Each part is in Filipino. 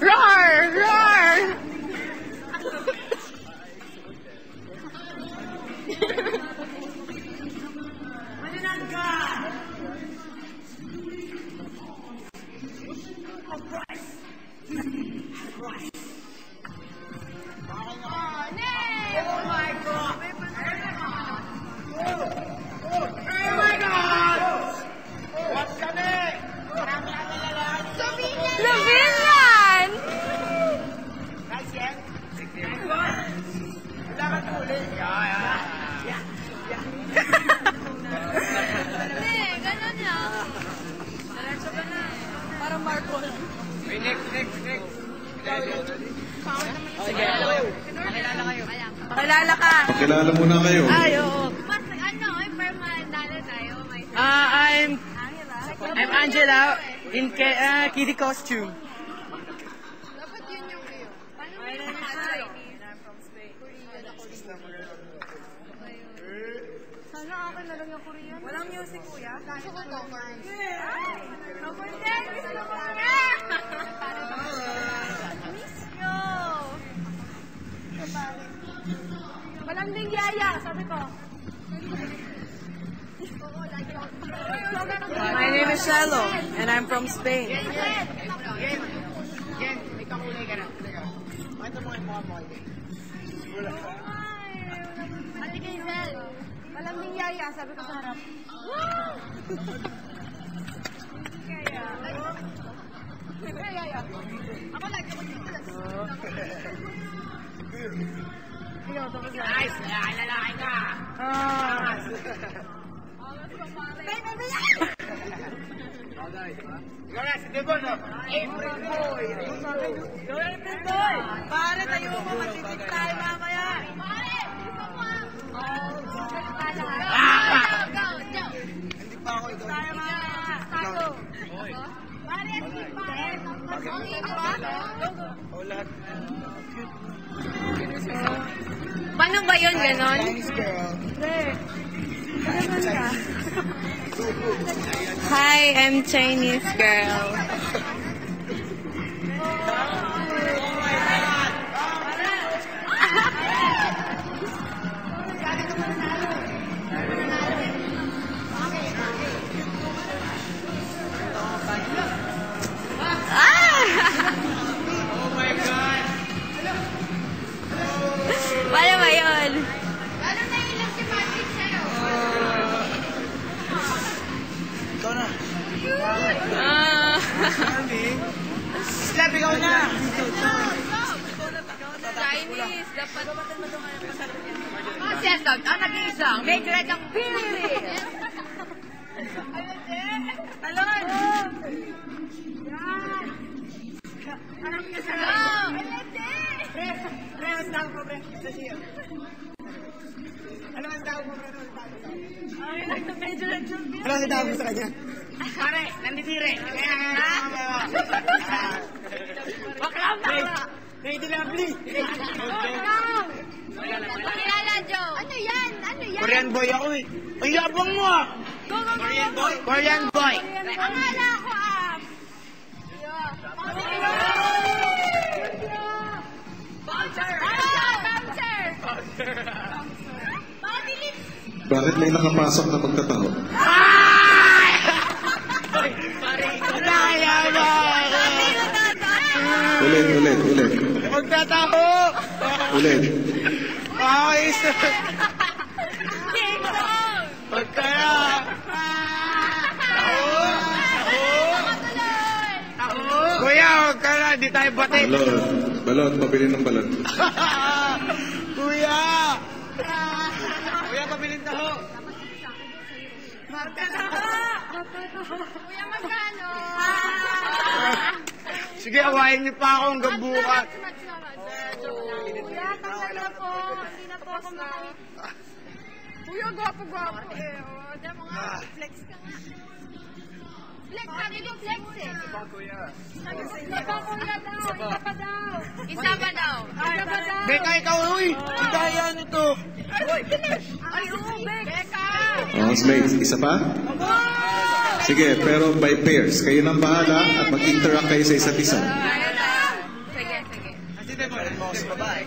Roar! Roar! Kilala ka. Kilala muna kayo. Ay, oo. I'm Angela in kitty costume. Dapat yun yung iyo. Paano mo yung sana akin na lang yung Korean. Walang music, kuya. Gusto ko covers. Covers din! Gusto ko covers! Miss you! Walang ding yaya, sabi ko. My name is Shelo, and I'm from Spain. May kakulay ka na. Pakita mo yung mukha mo. Ate Kaisel, walang ding yaya, sabi ko sa harap. Yaya. Ako lang, ako lang. Nice! Lalaki ka! Ikaw na, si Devon, no? April Boy! April Boy! Pare, tayo mo, matitig tayo mamaya. Pare, gusto mo ah. Go, go. Hindi pa ako ikaw. Tayo mamaya. Tayo. Pare, sige pare. O lahat. Paano ba yun, ganon? Chinese girl. Hi, I'm Chinese girl. Oh my God! Paano ba yun? Ikaw na. Darling. Slap, ikaw na. Chinese, dapat. Siya, ang nag-iisang. May grad ang pili. Talon! Yan! Harap ka sa lang. Pre, mas tawag mo, pre. Sa siya. Ano mas tawag mo, pre? Ano mas tawag mo sa kanya? Pare, nanditire. Bakla, bakla. Lady Lovely. Pakilala, Joe. Ano yan? Ano yan? Korean boy ako eh. Ang yabang mo ah. Go, go, go. Korean boy. Korean boy. Akala ko Bouncer! Bouncer! Pabilis! Bakit may nakapasok na magtataho? Pare, ikaw na yabang. Ulit. Magtataho. Ulit. Okay, sir. Huwag ka na. Kuya, huwag ka na. Di tayo bati. Balot, pabili ng balot. Kuya! Kuya, pabilin taho. Kuya, magkano? Sige, awayin niyo pa ako hanggang bukas. Kuya, tanggal na po. Hindi na po ako Kuya, gwapo-gwapo eh. O, diyan mo nga, flex ka nga. Flex, sabi ko flex eh. Isa pa, kuya. Isa pa kuya daw, isa pa daw. Isa pa daw. Isa pa daw. Beka, ikaw, uy! Kaya nito! Ay, oo, Beka. Housemates, isa pa? Sige, pero by pairs. Kayo nang bahala at mag-interact kayo sa isa't isa. Sige, sige. Sino mo sa babae?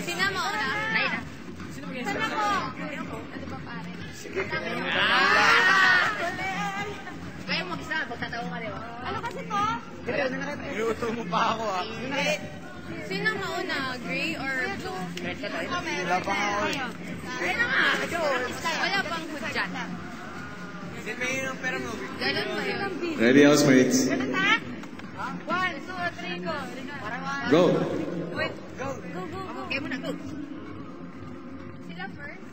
Sino mo una? Naina. Sino mo? Ano ba pare? Sige. Kaya mo isa, pagtatawa ka, di ba? Ano kasi to? Niluto mo pa ako, ah. Sino mauna? Gray or blue? Wala pa ako, eh. Gray na nga. Wala pang hood dyan. Sino ba yun ang pera mo? Ganun ba yun? Ready, housemates? 1, 2, 3, go. Go! Wait. Go, go, go. Okay mo na, go. Sila first?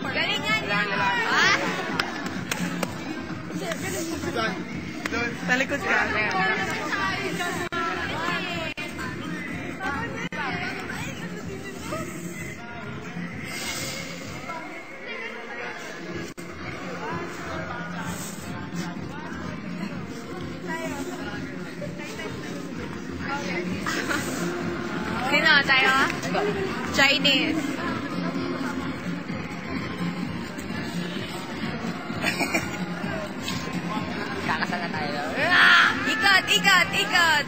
Galingan niya. Doon, talikod ka. Sino tayo? Chinese. Kakasal na tayo. Ikot, ikot, ikot.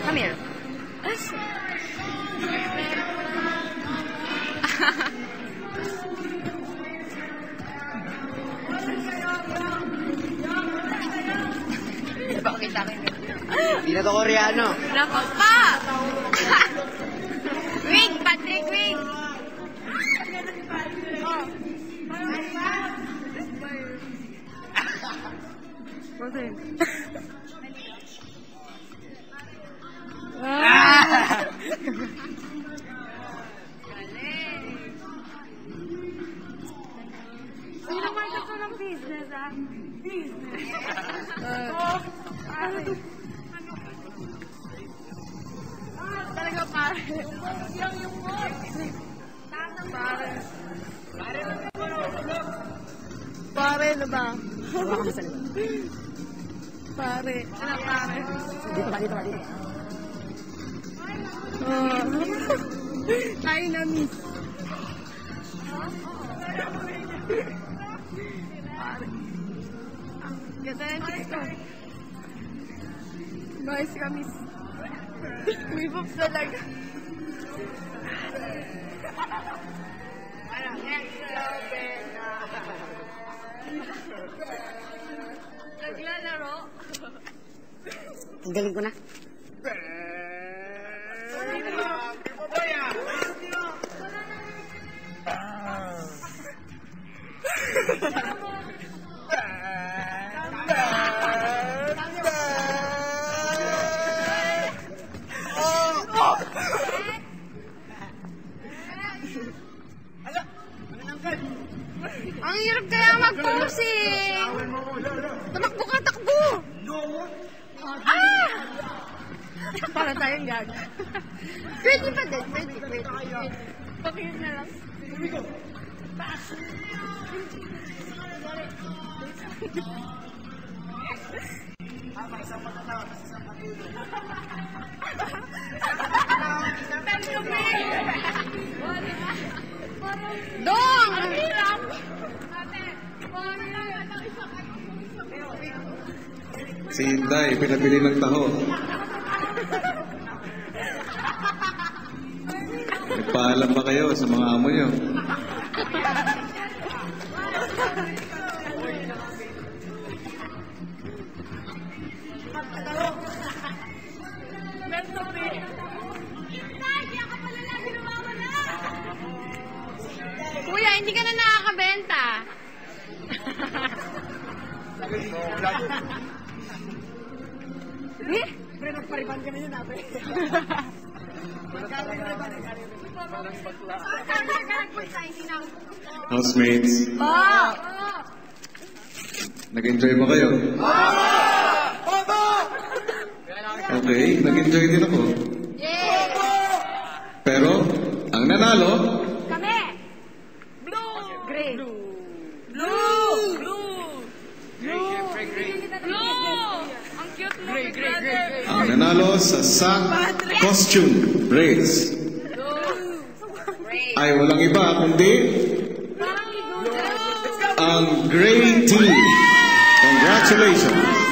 Come here. Bakit sa akin? Hindi na to Koreano. Nako pa! Wing, Patrick, wing! Sino naman gusto ng business, ah? Talaga pare. Yung pare. Pare na ba? Pare. Ano pare? Dito ba, dito ba, dito. Tayo na miss. Ganda ng chicks ko. Nice ka, miss. May boobs talaga. Naglalaro. Ang galing ko na. Ang hirap kaya mag-posing. Tumakbo ka, takbo. Ah! Para tayong gaga. Pwede pa din, pwede. Pakiyot na lang. Dong! Ang hirap! Si Inday, pinabili ng taho. Nagpaalam ba kayo sa mga amo nyo? Kuya, hindi ka na nakakabenta. Pre, nagpariban ka na yun, pre. Housemates, nag-enjoy ba kayo? Okay, nag-enjoy din ako. Yay! Pero, nanalo? Kami. Blue! Gray. Blue! Ang cute mo, Gray, Big gray, Brother. gray, gray. Ang nanalo sa sack costume race ay walang iba kundi Parang ligo. ang Gray Team. Congratulations!